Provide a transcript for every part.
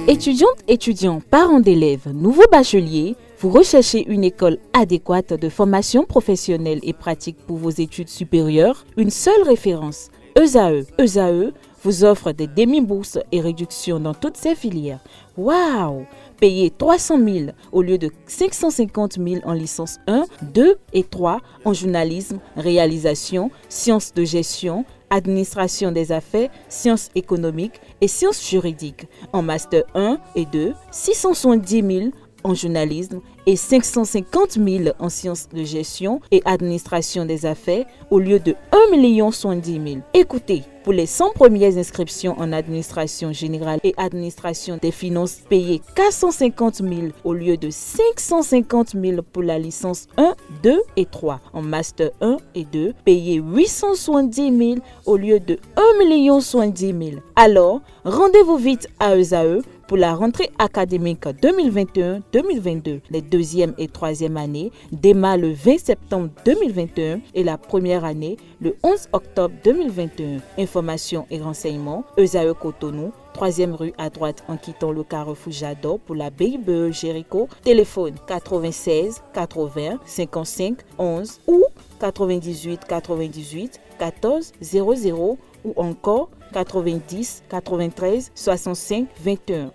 Étudiantes, étudiants, parents d'élèves, nouveaux bacheliers, vous recherchez une école adéquate de formation professionnelle et pratique pour vos études supérieures? Une seule référence, ESAE. ESAE vous offre des demi-bourses et réductions dans toutes ces filières. Waouh! Payez 300 000 au lieu de 550 000 en licence 1, 2 et 3 en journalisme, réalisation, sciences de gestion, administration des affaires, sciences économiques et sciences juridiques. En master 1 et 2, 670 000 en journalisme et 550 000 en sciences de gestion et administration des affaires au lieu de 1 070 000. Écoutez, pour les 100 premières inscriptions en administration générale et administration des finances, payez 450 000 au lieu de 550 000 pour la licence 1, 2 et 3. En master 1 et 2, payez 870 000 au lieu de 1 070 000. Alors, rendez-vous vite à ESAE pour la rentrée académique 2021-2022. Les deuxième et troisième années démarrent le 20 septembre 2021 et la première année le 11 octobre 2021. Informations et renseignements, ESAE Cotonou, 3e rue à droite en quittant le carrefour Jador pour la BIBE Jéricho. Téléphone 96 80 55 11 ou 98 98 14 00 ou encore 90 93 65 21.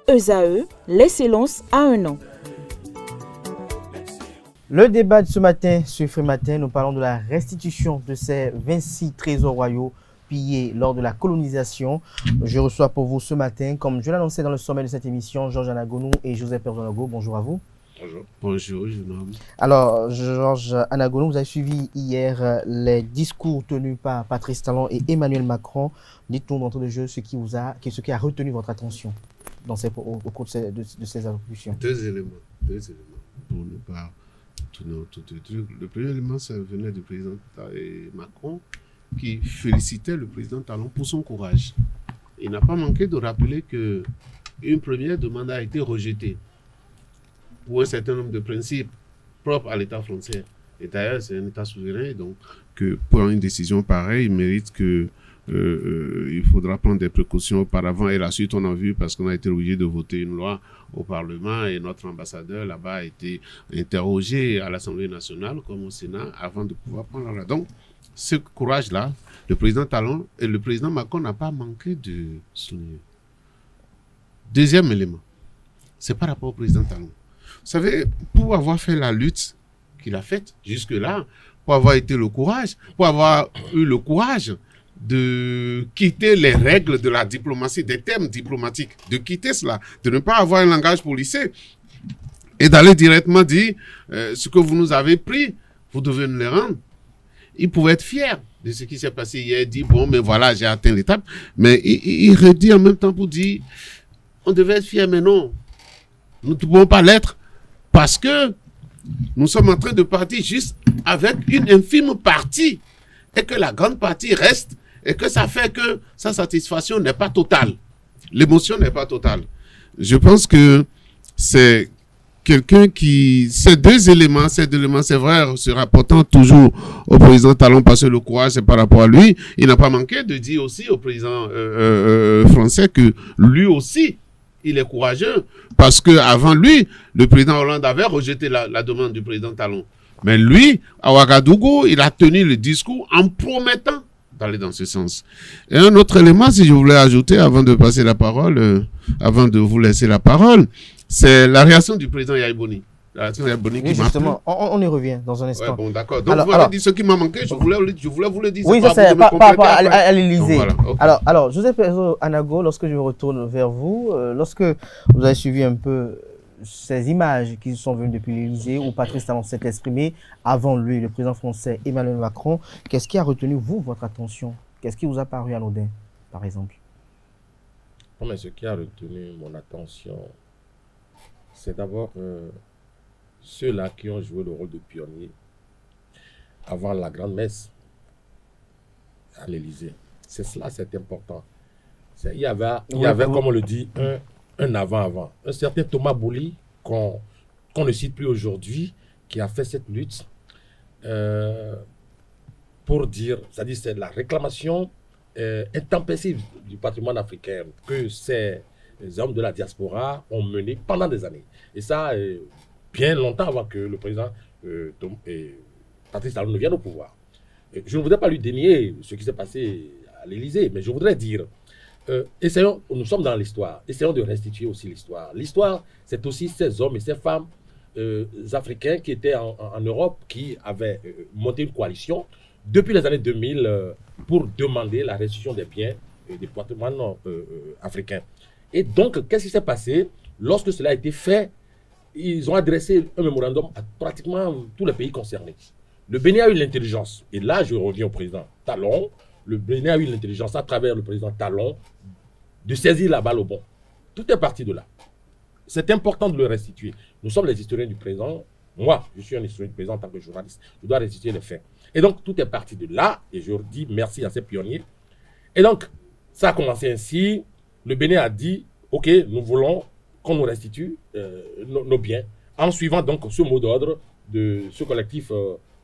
ESAE, l'excellence à un an. Le débat de ce matin sur Free Matin, nous parlons de la restitution de ces 26 trésors royaux pillés lors de la colonisation. Je reçois pour vous ce matin, comme je l'annonçais dans le sommet de cette émission, Georges Anagonou et Joseph Perzonago. Bonjour à vous. Bonjour. Bonjour, jeune homme. Alors, Georges Anagonou, vous avez suivi hier les discours tenus par Patrice Talon et Emmanuel Macron. Dites-nous d'entrée de jeu ce qui a retenu votre attention au cours de ces allocutions. Deux éléments pour ne pas tourner autour du truc. Le premier élément, ça venait du président Macron qui félicitait le président Talon pour son courage. Il n'a pas manqué de rappeler qu'une première demande a été rejetée pour un certain nombre de principes propres à l'État français. Et d'ailleurs, c'est un État souverain, donc que pour une décision pareille, il mérite que il faudra prendre des précautions auparavant. Et la suite, on a vu, parce qu'on a été obligé de voter une loi au Parlement et notre ambassadeur là-bas a été interrogé à l'Assemblée nationale comme au Sénat avant de pouvoir prendre la loi. Donc, ce courage-là, le président Talon et le président Macron n'ont pas manqué de souligner. Deuxième élément, c'est par rapport au président Talon. Vous savez, pour avoir fait la lutte qu'il a faite jusque-là, pour avoir eu le courage de quitter les règles de la diplomatie, des termes diplomatiques, de quitter cela, de ne pas avoir un langage policier et d'aller directement dire ce que vous nous avez pris, vous devez nous les rendre. Il pouvait être fier de ce qui s'est passé hier, il dit bon, mais voilà, j'ai atteint l'étape, mais il redit en même temps pour dire on devait être fier, mais non, nous ne pouvons pas l'être parce que nous sommes en train de partir juste avec une infime partie et que la grande partie reste et que ça fait que sa satisfaction n'est pas totale. L'émotion n'est pas totale. Je pense que c'est quelqu'un qui... Ces deux éléments, c'est vrai, se rapportant toujours au président Talon parce que le courage, c'est par rapport à lui. Il n'a pas manqué de dire aussi au président français que lui aussi, il est courageux parce que avant lui, le président Hollande avait rejeté la demande du président Talon. Mais lui, à Ouagadougou, il a tenu le discours en promettant d'aller dans ce sens. Et un autre élément, si je voulais ajouter avant de passer la parole, avant de vous laisser la parole, c'est la réaction du président Yaïbouni. La réaction de Yaïbouni qui justement, on y revient dans un instant. Ouais, bon, d'accord. Donc, vous m'avez dit ce qui m'a manqué, je voulais vous le dire. Oui, ça c'est par rapport à l'Élysée. Voilà, okay. Alors, Joseph Anago, lorsque je me retourne vers vous, lorsque vous avez suivi un peu ces images qui sont venues depuis l'Élysée où Patrice Talon s'est exprimé avant lui, le président français Emmanuel Macron, qu'est-ce qui a retenu, vous, votre attention? Qu'est-ce qui vous a paru anodin, par exemple? Non, mais ce qui a retenu mon attention, c'est d'abord ceux-là qui ont joué le rôle de pionnier avant la grande messe à l'Élysée. C'est cela, c'est important. Il y avait, comme on le dit, un avant-avant. Un certain Thomas Bouli, qu'on ne cite plus aujourd'hui, qui a fait cette lutte pour dire, c'est-à-dire c'est la réclamation intempestive du patrimoine africain que ces hommes de la diaspora ont mené pendant des années. Et ça, bien longtemps avant que le président Patrice Talon ne vienne au pouvoir. Je ne voudrais pas lui dénier ce qui s'est passé à l'Élysée, mais je voudrais dire, nous sommes dans l'histoire, essayons de restituer aussi l'histoire. L'histoire, c'est aussi ces hommes et ces femmes africains qui étaient en Europe, qui avaient monté une coalition depuis les années 2000 pour demander la restitution des biens et des patrimoines africains. Et donc, qu'est-ce qui s'est passé? Lorsque cela a été fait, ils ont adressé un mémorandum à pratiquement tous les pays concernés. Le Bénin a eu l'intelligence, et là je reviens au président Talon, le Bénin a eu l'intelligence à travers le président Talon de saisir la balle au bon. Tout est parti de là. C'est important de le restituer. Nous sommes les historiens du présent. Moi, je suis un historien du présent en tant que journaliste. Je dois restituer les faits. Et donc, tout est parti de là, et je dis merci à ces pionniers. Et donc, ça a commencé ainsi. Le Bénin a dit, OK, nous voulons qu'on nous restitue nos biens, en suivant donc ce mot d'ordre de ce collectif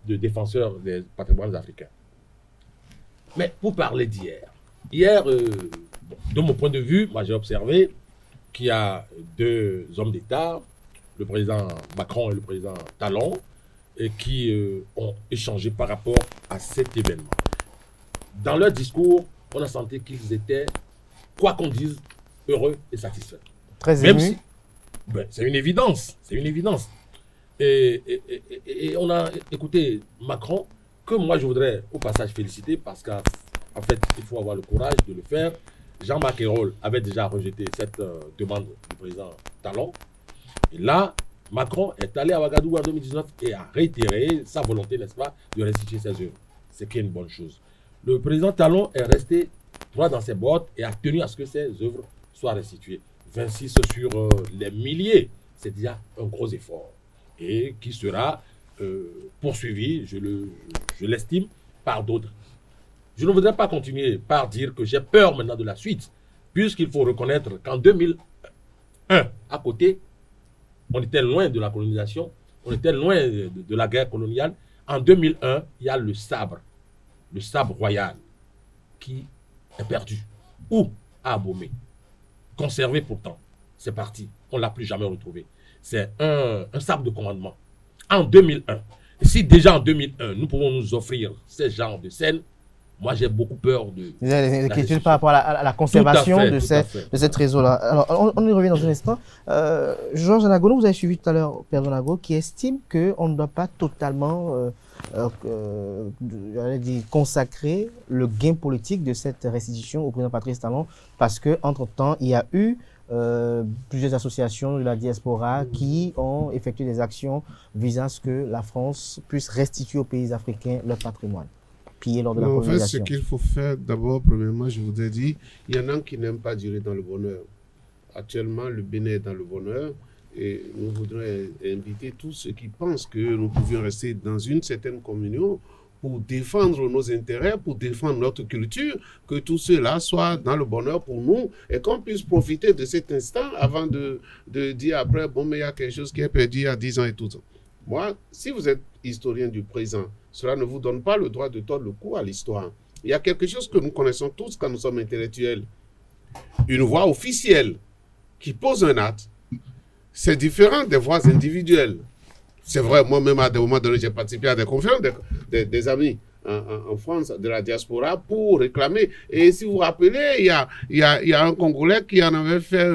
de défenseurs des patrimoines africains. Mais pour parler d'hier, de mon point de vue, moi j'ai observé qu'il y a deux hommes d'État, le président Macron et le président Talon, qui ont échangé par rapport à cet événement. Dans leur discours, on a senti qu'ils étaient, quoi qu'on dise, heureux et satisfaits. Très ému. Si, c'est une évidence, c'est une évidence. Et on a écouté Macron, que moi je voudrais au passage féliciter, parce qu'en fait, il faut avoir le courage de le faire. Jean-Marc Ayrault avait déjà rejeté cette demande du président Talon. Et là, Macron est allé à Ouagadougou en 2019 et a réitéré sa volonté, n'est-ce pas, de restituer ses œuvres. C'est qui est une bonne chose. Le président Talon est resté droit dans ses bottes et a tenu à ce que ses œuvres soient restituées. 26 sur les milliers, c'est déjà un gros effort. Et qui sera poursuivi, je l'estime, par d'autres. Je ne voudrais pas continuer par dire que j'ai peur maintenant de la suite, puisqu'il faut reconnaître qu'en 2001, à côté, on était loin de la colonisation, on était loin de la guerre coloniale. En 2001, il y a le sabre royal, qui est perdu, ou à Abomey, conservé pourtant. C'est parti, on ne l'a plus jamais retrouvé. C'est un sabre de commandement. En 2001, si déjà en 2001, nous pouvons nous offrir ce genre de scène, moi j'ai beaucoup peur de... Les inquiétudes par rapport à la conservation de ce trésor-là. Alors, on y revient dans un instant. Georges Anagono, vous avez suivi tout à l'heure Père Donago, qui estime qu'on ne doit pas totalement consacrer le gain politique de cette restitution au président Patrice Talon, parce qu'entre-temps, il y a eu plusieurs associations de la diaspora qui ont effectué des actions visant à ce que la France puisse restituer aux pays africains leur patrimoine pillé lors de la colonisation. En fait, ce qu'il faut faire, d'abord, premièrement, je vous ai dit, il y en a qui n'aiment pas durer dans le bonheur. Actuellement, le Bénin est dans le bonheur et nous voudrions inviter tous ceux qui pensent que nous pouvions rester dans une certaine communion pour défendre nos intérêts, pour défendre notre culture, que tout cela soit dans le bonheur pour nous et qu'on puisse profiter de cet instant avant de dire après, bon, mais il y a quelque chose qui est perdu il y a 10 ans et tout ça. Moi, si vous êtes historien du présent, cela ne vous donne pas le droit de tordre le cou à l'histoire. Il y a quelque chose que nous connaissons tous quand nous sommes intellectuels. Une voix officielle qui pose un acte, c'est différent des voix individuelles. C'est vrai, moi-même, à des moments donnés, j'ai participé à des conférences des amis en France, de la diaspora, pour réclamer. Et si vous vous rappelez, il y a un Congolais qui en avait fait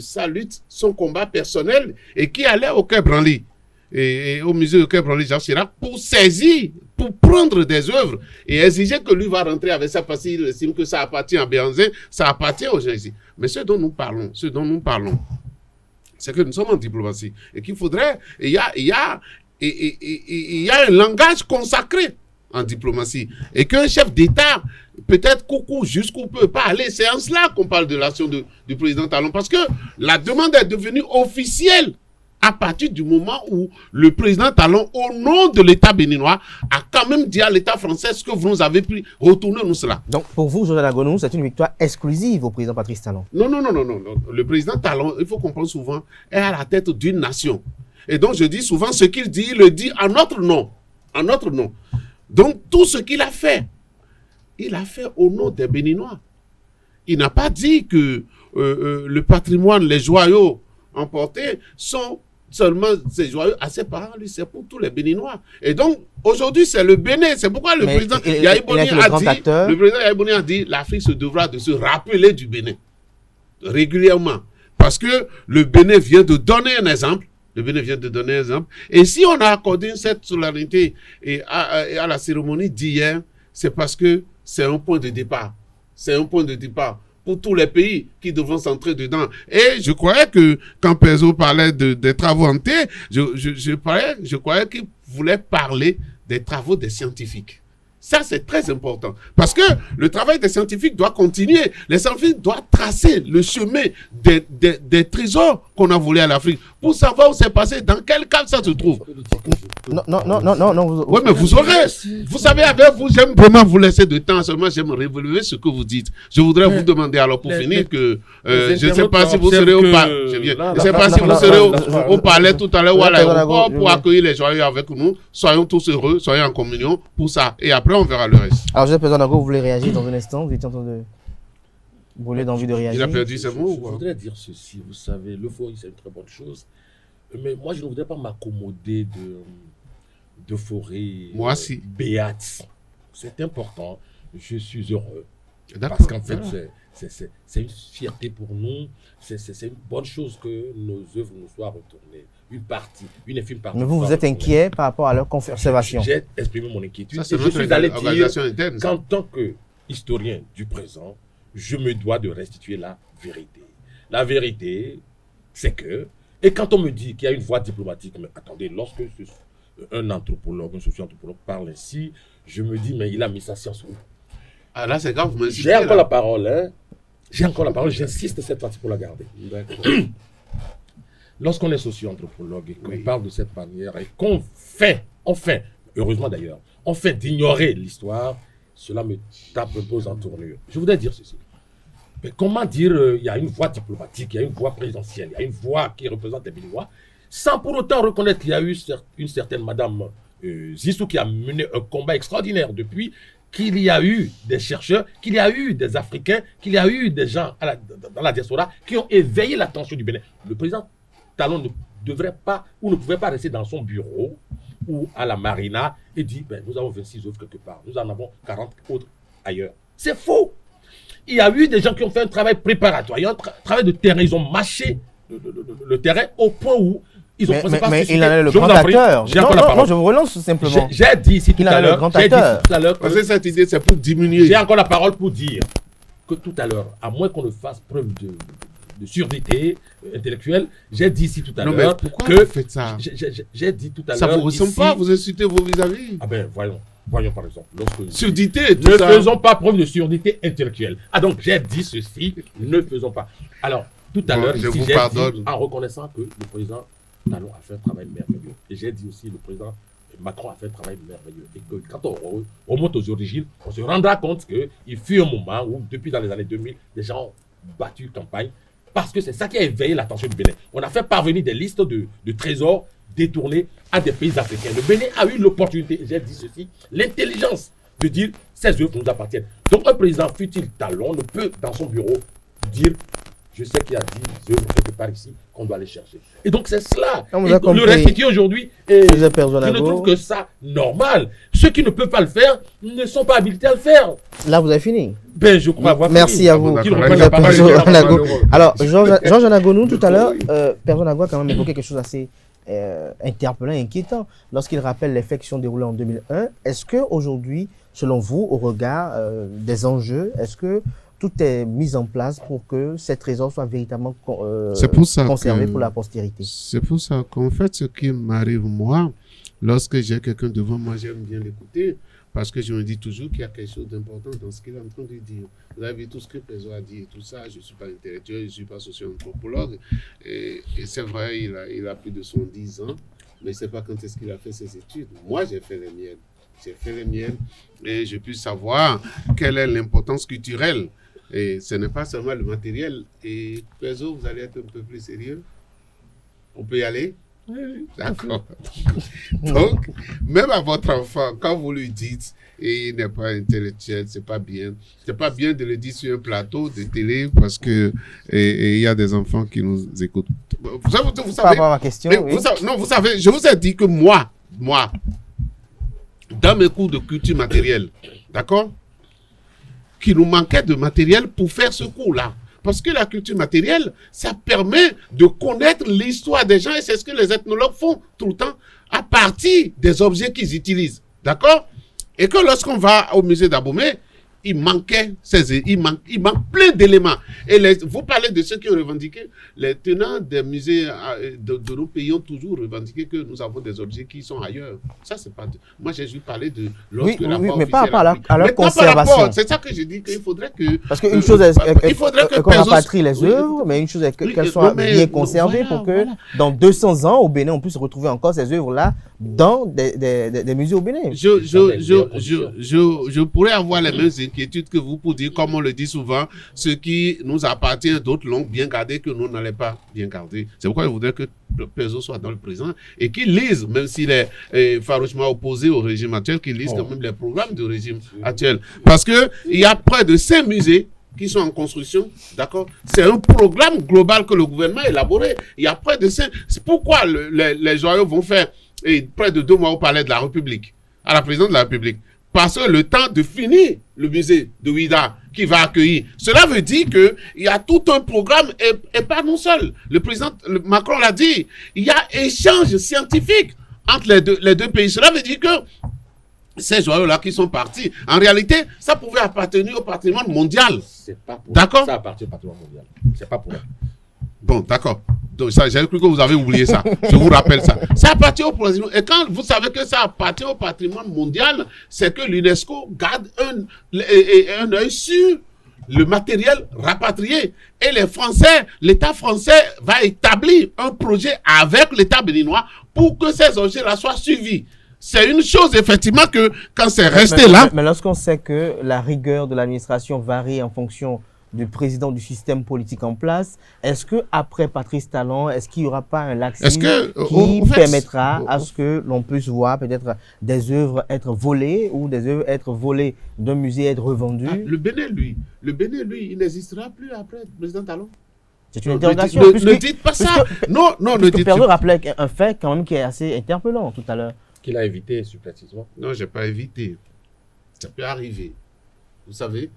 sa lutte, son combat personnel, et qui allait au Quai Branly, et au musée du Quai Branly, Jacques Chirac, pour saisir, pour prendre des œuvres, et exiger que lui va rentrer avec ça, parce qu'il estime que ça appartient à Béhanzin, ça appartient aux gens ici. Mais ce dont nous parlons, c'est que nous sommes en diplomatie et qu'il faudrait, il y a un langage consacré en diplomatie et qu'un chef d'État, peut-être coucou, jusqu'où peut pas aller. C'est en cela qu'on parle de l'action du président Talon, parce que la demande est devenue officielle à partir du moment où le président Talon, au nom de l'État béninois, a quand même dit à l'État français ce que vous nous avez pris, retournez-nous cela. Donc pour vous, Georges Anagono, c'est une victoire exclusive au président Patrice Talon? Non. Le président Talon, il faut comprendre souvent, est à la tête d'une nation. Et donc je dis souvent, ce qu'il dit, il le dit en notre nom. En notre nom. Donc tout ce qu'il a fait il a fait au nom des Béninois. Il n'a pas dit que le patrimoine, les joyaux emportés sont seulement ces joyaux à ses parents, lui, c'est pour tous les Béninois. Et donc, aujourd'hui, c'est le Bénin. C'est pourquoi le président Yahya Boni a dit l'Afrique se devra de se rappeler du Bénin régulièrement. Parce que le Bénin vient de donner un exemple. Et si on a accordé cette solennité à la cérémonie d'hier, c'est parce que c'est un point de départ. C'est un point de départ pour tous les pays qui devront s'entrer dedans. Et je croyais que, quand Perzo parlait des travaux en thé, je croyais qu'il voulait parler des travaux des scientifiques. Ça, c'est très important. Parce que le travail des scientifiques doit continuer. Les scientifiques doivent tracer le chemin des trésors qu'on a volés à l'Afrique pour savoir où c'est passé, dans quel cas ça se trouve. Non. Oui, mais vous saurez. Vous savez, avec vous, j'aime vraiment vous laisser de temps. Seulement, j'aime relever ce que vous dites. Je voudrais vous demander, alors, pour finir, que je ne sais pas si vous serez au palais. Je ne sais pas si vous serez au palais tout à l'heure ou à l'aéroport pour accueillir les joyeux avec nous. Soyons tous heureux, soyons en communion pour ça. Et après, on verra le reste. Alors, je président Nago, vous voulez réagir dans un instant? Vous étiez en train de brûler d'envie de réagir. Il a perdu ses mots ou Je quoi? voudrais dire ceci, vous savez, l'euphorie, c'est une très bonne chose. Mais moi, je ne voudrais pas m'accommoder d'euphorie béate. C'est important. Je suis heureux. Parce qu'en fait, c'est une fierté pour nous. C'est une bonne chose que nos œuvres nous soient retournées. Une infime partie. Mais vous êtes inquiet par rapport à leur conservation? J'ai exprimé mon inquiétude. Ça, c'est je suis allé dire interne, qu'en tant qu'historien du présent, je me dois de restituer la vérité. La vérité, c'est que... Et quand on me dit qu'il y a une voie diplomatique, mais attendez, lorsque un anthropologue, un socio-anthropologue parle ainsi, je me dis, mais il a mis sa science où? Ah là, c'est grave, vous m'insistez. J'ai encore la parole, hein. J'ai encore la parole, j'insiste cette fois-ci pour la garder. Lorsqu'on est socio-anthropologue et qu'on parle de cette manière et qu'on fait, heureusement d'ailleurs, on fait d'ignorer l'histoire, cela me tape un peu aux entournures. Je voudrais dire ceci. Mais comment dire, il y a une voie diplomatique, il y a une voie présidentielle, il y a une voie qui représente les Béninois, sans pour autant reconnaître qu'il y a eu une certaine Madame Zissou qui a mené un combat extraordinaire depuis, qu'il y a eu des chercheurs, qu'il y a eu des Africains, qu'il y a eu des gens dans la diaspora qui ont éveillé l'attention du Bénin. Le président Talon ne devrait pas ou ne pouvait pas rester dans son bureau ou à la marina et dire nous avons 26 œuvres quelque part, nous en avons 40 autres ailleurs. C'est faux. Il y a eu des gens qui ont fait un travail préparatoire, il y a un travail de terrain, ils ont mâché le terrain au point où ils ont mais il en est le grand acteur. Non, je vous relance simplement. J'ai dit ici tout à l'heure. Parce que cette idée, c'est pour diminuer. J'ai encore la parole pour dire que tout à l'heure, à moins qu'on ne fasse preuve de surdité intellectuelle, j'ai dit ici tout à l'heure que vous faites ça. J'ai dit tout à l'heure. Ça ne vous ressemble pas, vous insultez vos vis-à-vis. Ah ben voyons par exemple. Surdité, tout ça. Ne faisons pas preuve de surdité intellectuelle. Ah donc j'ai dit ceci, ne faisons pas. Alors tout à l'heure, j'ai dit en reconnaissant que le président Talon a fait un travail merveilleux. Et j'ai dit aussi le président Macron a fait un travail merveilleux. Et que quand on remonte aux origines, on se rendra compte qu'il fut un moment où, depuis dans les années 2000, les gens ont battu campagne parce que c'est ça qui a éveillé l'attention du Bénin. On a fait parvenir des listes de trésors détournés à des pays africains. Le Bénin a eu l'opportunité, j'ai dit ceci, l'intelligence de dire ces œuvres nous appartiennent. Donc un président, fut-il Talon, ne peut dans son bureau dire je sais qu'il y a 10 œuvres quelque part ici qu'on doit aller chercher. Et donc c'est cela. Le restituer aujourd'hui, et je ne trouve que ça normal. Ceux qui ne peuvent pas le faire ne sont pas habilités à le faire. Là, vous avez fini. Ben, je crois avoir Merci fini. À vous. Alors, Georges Anagonou, tout à l'heure, Perzo Nago a quand même évoqué quelque chose d'assez interpellant et inquiétant lorsqu'il rappelle les faits qui sont déroulés en 2001. Est-ce qu'aujourd'hui, selon vous, au regard des enjeux, est-ce que tout est mis en place pour que ces trésors soient véritablement conservés pour la postérité? C'est pour ça qu'en fait, ce qui m'arrive moi, lorsque j'ai quelqu'un devant moi, j'aime bien l'écouter, parce que je me dis toujours qu'il y a quelque chose d'important dans ce qu'il est en train de dire. Vous avez vu tout ce que Perzo a dit et tout ça, je ne suis pas intellectuel, je ne suis pas socio-anthropologue, et c'est vrai, il a plus de 110 ans, mais je ne sais pas quand est-ce qu'il a fait ses études. Moi, j'ai fait les miennes. J'ai fait les miennes et je puis savoir quelle est l'importance culturelle. Et ce n'est pas seulement le matériel. Et Perzo, vous allez être un peu plus sérieux? On peut y aller? Oui, d'accord. Donc, même à votre enfant, quand vous lui dites et il n'est pas intellectuel, c'est pas bien. C'est pas bien de le dire sur un plateau de télé parce que il y a des enfants qui nous écoutent. Vous savez, Par rapport à ma question, oui. vous savez, je vous ai dit que moi, dans mes cours de culture matérielle, d'accord, qu'il nous manquait de matériel pour faire ce cours-là. Parce que la culture matérielle, ça permet de connaître l'histoire des gens et c'est ce que les ethnologues font tout le temps à partir des objets qu'ils utilisent. D'accord? Et que lorsqu'on va au musée d'Abomey, il manque plein d'éléments. Et vous parlez de ceux qui ont revendiqué, les tenants des musées de nos pays ont toujours revendiqué que nous avons des objets qui sont ailleurs. Ça, c'est pas... Moi, j'ai juste parlé de... Oui, mais pas par rapport à leur conservation. C'est ça que je dis qu'il faudrait que... Parce qu'une chose est qu'on rapatrie les œuvres, mais une chose est qu'elles soient bien conservées pour que dans 200 ans, au Bénin, on puisse retrouver encore ces œuvres-là dans des musées au Bénin. Je pourrais avoir les mêmes inquiétudes que vous pour dire, comme on le dit souvent, ce qui nous appartient, d'autres l'ont bien gardé que nous n'allons pas bien garder. C'est pourquoi je voudrais que le président soit dans le présent et qu'il lise, même s'il est farouchement opposé au régime actuel, qu'il lise quand même les programmes du régime actuel. Parce que il y a près de 5 musées qui sont en construction, d'accord? C'est un programme global que le gouvernement a élaboré. Il y a près de 5... C'est pourquoi les joyaux vont faire près de 2 mois au palais de la République, à la présidence de la République. Parce que le temps de finir le musée de Ouidah qui va accueillir, cela veut dire qu'il y a tout un programme et pas nous seuls. Le président Macron l'a dit, il y a échange scientifique entre les deux pays. Cela veut dire que ces joyaux-là qui sont partis, en réalité, ça pouvait appartenir au patrimoine mondial. C'est pas pour d'accord? Ça appartient au patrimoine mondial. C'est pas pour eux. Bon, d'accord. Donc, ça, j'ai cru que vous avez oublié ça. Je vous rappelle ça. Ça appartient au patrimoine. Et quand vous savez que ça appartient au patrimoine mondial, c'est que l'UNESCO garde un œil sur le matériel rapatrié. Et les Français, l'État français va établir un projet avec l'État béninois pour que ces objets-là soient suivis. C'est une chose, effectivement, que quand c'est resté là... Mais lorsqu'on sait que la rigueur de l'administration varie en fonction du président du système politique en place, est-ce qu'après Patrice Talon, est-ce qu'il n'y aura pas un laxisme qui permettra à ce que l'on puisse voir peut-être des œuvres être volées ou des œuvres être volées d'un musée et être revendues? Le Bénin, lui, il n'existera plus après le président Talon. C'est une interrogation. Ne dites pas ça. Non, ne dites pas. Perdu rappelait un fait quand même qui est assez interpellant tout à l'heure. Qu'il a évité supplétivement. Non, je n'ai pas évité. Ça peut arriver. Vous savez,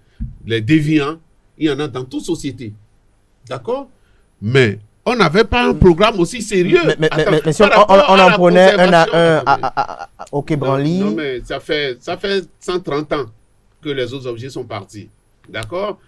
les déviants, il y en a dans toute société. D'accord? Mais on n'avait pas un programme aussi sérieux. Mais si on en prenait un au Quai Branly. Non, mais ça fait 130 ans que les autres objets sont partis. D'accord?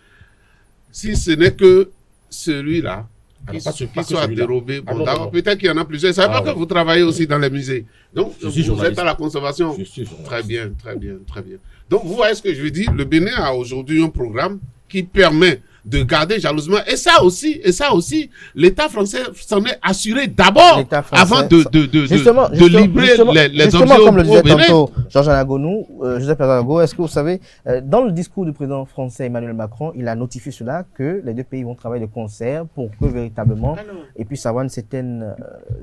Si ce n'est que celui-là, qui soit dérobé. Bon, d'accord, peut-être qu'il y en a plusieurs. Je ne savais pas que vous travaillez aussi dans les musées. Donc, vous êtes à la conservation. Je suis journaliste. Très bien, très bien, très bien. Donc, vous voyez ce que je veux dire? Le Bénin a aujourd'hui un programme qui permet de garder jalousement. Et ça aussi, l'État français s'en est assuré d'abord avant de livrer les objets comme le disait au Bénin. tantôt Joseph Anagonou, est-ce que vous savez, dans le discours du président français Emmanuel Macron, il a notifié cela, que les deux pays vont travailler de concert pour que véritablement, et puis avoir une certaine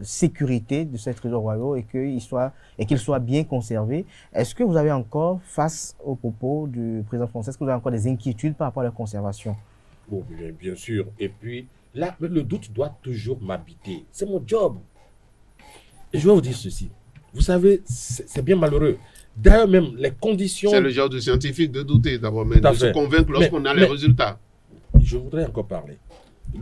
sécurité de ces trésors royaux et qu'ils soient bien conservés. Est-ce que vous avez encore, face aux propos du président français, est-ce que vous avez encore des inquiétudes par rapport à la conservation? Bon, bien sûr. Et puis, là, le doute doit toujours m'habiter. C'est mon job. Et je vais vous dire ceci. Vous savez, c'est bien malheureux. D'ailleurs, même les conditions... C'est le genre de scientifique de douter d'abord, mais de se convaincre lorsqu'on a les résultats. Je voudrais encore parler.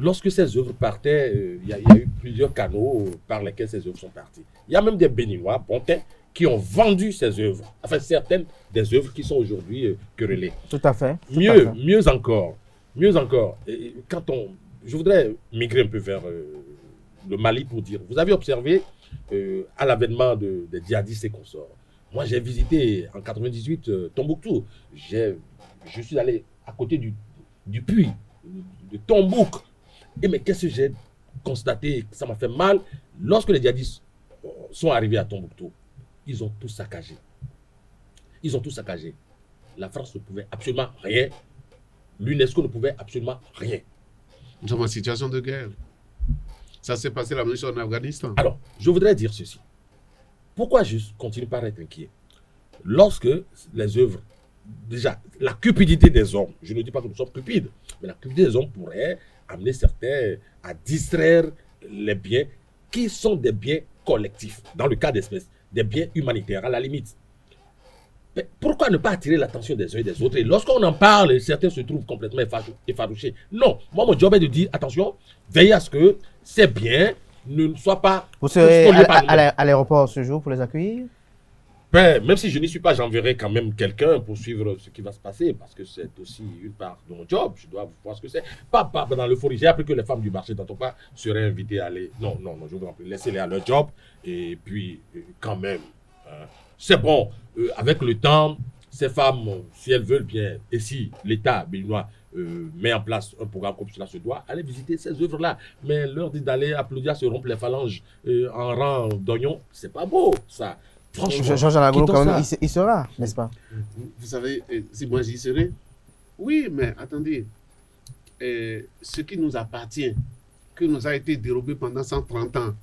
Lorsque ces œuvres partaient, il y a eu plusieurs canaux par lesquels ces œuvres sont parties. Il y a même des Béninois, Pontin, qui ont vendu ces œuvres. Enfin, certaines des œuvres qui sont aujourd'hui querellées. Tout à fait. Mieux encore. Je voudrais migrer un peu vers le Mali pour dire, vous avez observé à l'avènement des djihadistes et consorts. Moi, j'ai visité en 98 Tombouctou. Je suis allé à côté du puits de Tombouctou. Et mais qu'est-ce que j'ai constaté? Ça m'a fait mal. Lorsque les djihadistes sont arrivés à Tombouctou, ils ont tout saccagé. La France ne pouvait absolument rien. L'UNESCO ne pouvait absolument rien. Nous sommes en situation de guerre. Ça s'est passé la même chose en Afghanistan. Alors, je voudrais dire ceci. Pourquoi je continue par être inquiet? Lorsque les œuvres, déjà, la cupidité des hommes, je ne dis pas que nous sommes cupides, mais la cupidité des hommes pourrait amener certains à distraire les biens qui sont des biens collectifs, dans le cas d'espèces, des biens humanitaires à la limite. Mais pourquoi ne pas attirer l'attention des uns et des autres? Et lorsqu'on en parle, certains se trouvent complètement effarouchés. Non, moi mon job est de dire, attention, veillez à ce que ces biens ne soient pas... Vous serez spoliés par nous-mêmes. à l'aéroport ce jour pour les accueillir? Ben, même si je n'y suis pas, j'enverrai quand même quelqu'un pour suivre ce qui va se passer, parce que c'est aussi une part de mon job. Je dois voir ce que c'est. Pas dans l'euphorie. J'ai appris que les femmes du marché d'Antoine pas seraient invitées à aller. Non, je vous en prie, laissez-les à leur job. Et puis, quand même, c'est bon. Avec le temps, ces femmes, si elles veulent bien, et si l'État béninois met en place un programme comme cela se doit, aller visiter ces œuvres-là. Mais leur dit d'aller applaudir, se rompre les phalanges en rang d'oignons, c'est pas beau, ça. Franchement, Georges Anagolo, quand même, il sera, n'est-ce pas? Vous savez, si moi j'y serais, oui, mais attendez, ce qui nous appartient, qui nous a été dérobé pendant 130 ans,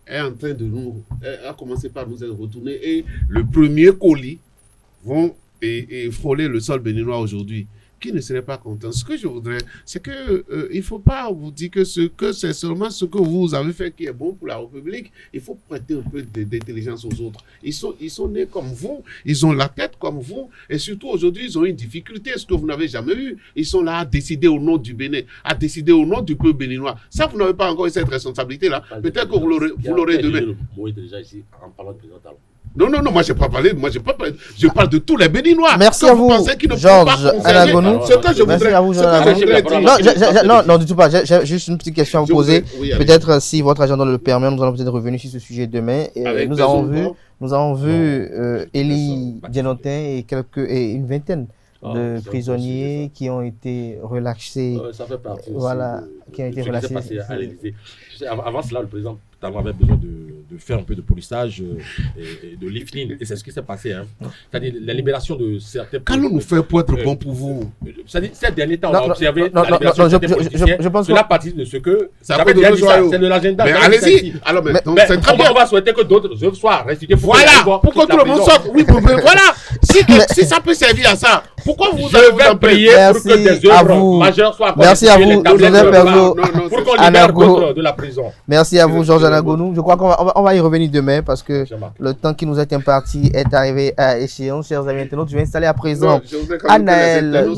est en train de nous, a commencé par nous être retourné, et le premier colis vont et frôler le sol béninois aujourd'hui. Qui ne serait pas content? Ce que je voudrais, c'est que il ne faut pas vous dire que c'est seulement ce que vous avez fait qui est bon pour la République. Il faut prêter un peu d'intelligence aux autres. Ils sont nés comme vous, ils ont la tête comme vous, et surtout aujourd'hui, ils ont une difficulté, ce que vous n'avez jamais eu. Ils sont là à décider au nom du Bénin, à décider au nom du peuple béninois. Ça, vous n'avez pas encore eu cette responsabilité-là. Peut-être que vous l'aurez demain. Le mot est déjà ici en parlant de président Talon. Non, moi j'ai pas parlé, je parle de tous les Béninois. Merci à vous, Georges Anagolo. Ce que je voudrais, à vous, non, du tout pas. J'ai juste une petite question à vous poser. Peut-être si votre agenda le permet, nous allons peut-être revenir sur ce sujet demain. Nous avons vu Élie Dienotin et une vingtaine de prisonniers qui ont été relâchés. Ça fait partie qui ont été relâchés. Avant cela, le président avait besoin de faire un peu de polissage et de lifting. Et c'est ce qui s'est passé. C'est-à-dire la libération de certains... Qu'allons-nous faire pour être bon pour vous? C'est-à-dire, ces derniers temps, on a observé la libération de certains politiciens. Je pense cela partie de ce que... J'avais déjà dit ça, c'est de l'agenda. Mais allez-y. Alors, c'est très bien. On va souhaiter que d'autres œuvres soient restituées. Voilà, pour que tout le monde sorte. Oui, voilà. Si ça peut servir à ça, pourquoi vous allez vous en prier pour que des œuvres majeures soient Merci à vous, Joseph Pergo, pour qu'on libère d'autres de la prison. Merci à vous, Georges Anagolo. Je crois qu'on va y revenir demain parce que le temps qui nous est imparti est arrivé à échéance. Chers amis internautes, je vais installer à présent Anaël.